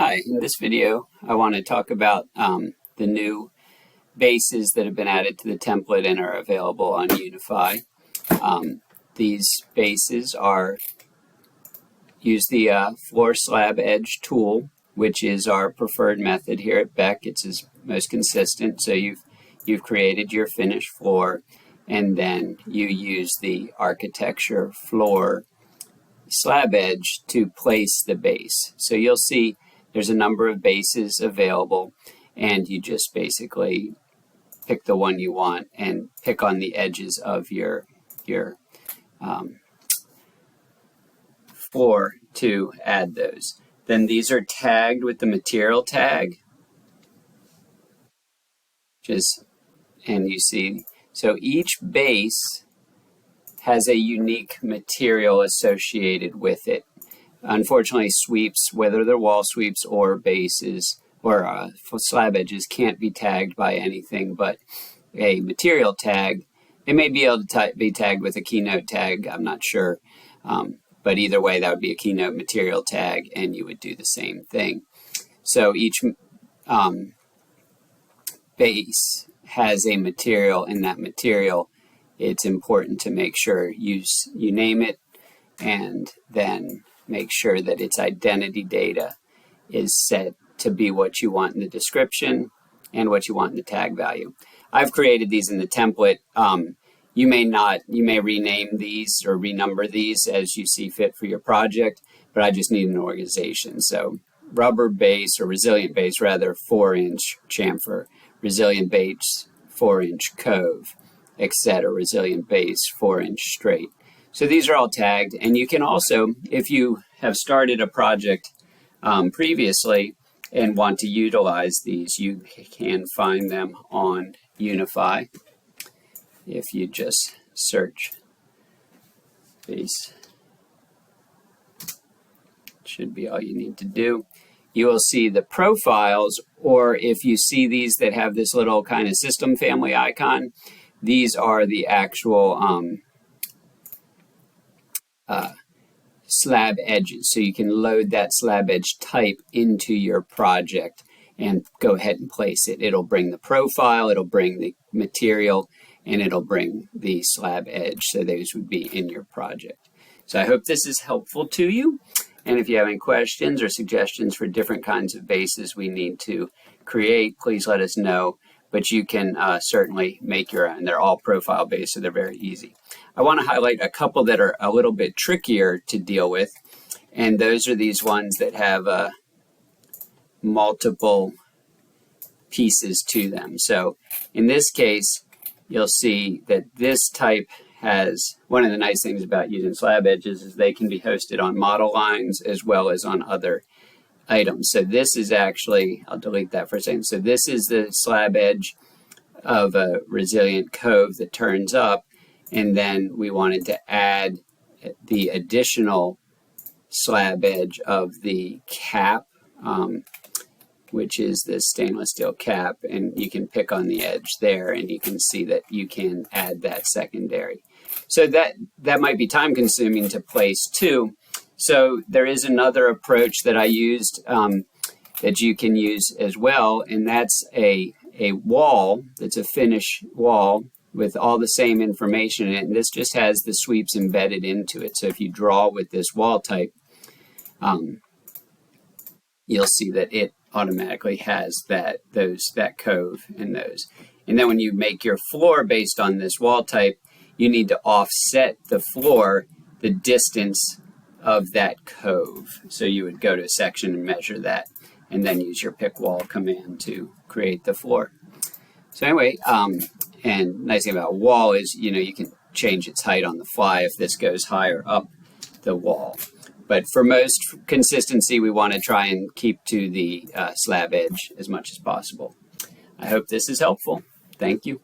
Hi, in this video I want to talk about the new bases that have been added to the template and are available on UNIFI. These bases use the floor slab edge tool, which is our preferred method here at Beck. It's most consistent. So you've created your finished floor, and then you use the architecture floor slab edge to place the base. So you'll see there's a number of bases available, and you just basically pick the one you want and pick on the edges of your floor to add those. Then these are tagged with the material tag. And you see, so each base has a unique material associated with it. Unfortunately, sweeps, whether they're wall sweeps or bases or slab edges, can't be tagged by anything but a material tag. They may be able to be tagged with a keynote tag, I'm not sure. But either way, that would be a keynote material tag, and you would do the same thing. So each base has a material, and that material, it's important to make sure you name it, and then make sure that its identity data is set to be what you want in the description and what you want in the tag value. I've created these in the template. You may rename these or renumber these as you see fit for your project, but I just need an organization. So rubber base, or resilient base rather, 4-inch chamfer, resilient base, 4-inch cove, etc. Resilient base, 4-inch straight. So these are all tagged, and you can also, if you have started a project previously and want to utilize these, you can find them on UNIFI. If you just search base, should be all you need to do. You will see the profiles, or if you see these that have this little kind of system family icon, these are the actual slab edges. So you can load that slab edge type into your project and go ahead and place it. It'll bring the profile, it'll bring the material, and it'll bring the slab edge. So those would be in your project. So I hope this is helpful to you. And if you have any questions or suggestions for different kinds of bases we need to create, please let us know. But you can certainly make your own. They're all profile based, so they're very easy. I want to highlight a couple that are a little bit trickier to deal with, and those are these ones that have multiple pieces to them. So in this case, you'll see that this type has, one of the nice things about using slab edges is they can be hosted on model lines as well as on other items. So this is actually, I'll delete that for a second. So this is the slab edge of a resilient cove that turns up, and then we wanted to add the additional slab edge of the cap, which is this stainless steel cap, and you can pick on the edge there, and you can see that you can add that secondary. So that might be time consuming to place too. So there is another approach that I used that you can use as well, and that's a wall that's a finish wall with all the same information in it, and this just has the sweeps embedded into it. So if you draw with this wall type, you'll see that it automatically has that cove and those. And then when you make your floor based on this wall type, you need to offset the floor the distance of that cove. So you would go to a section and measure that, and then use your pick wall command to create the floor. So anyway, and nice thing about wall is, you can change its height on the fly if this goes higher up the wall. But for most consistency, we want to try and keep to the slab edge as much as possible. I hope this is helpful. Thank you.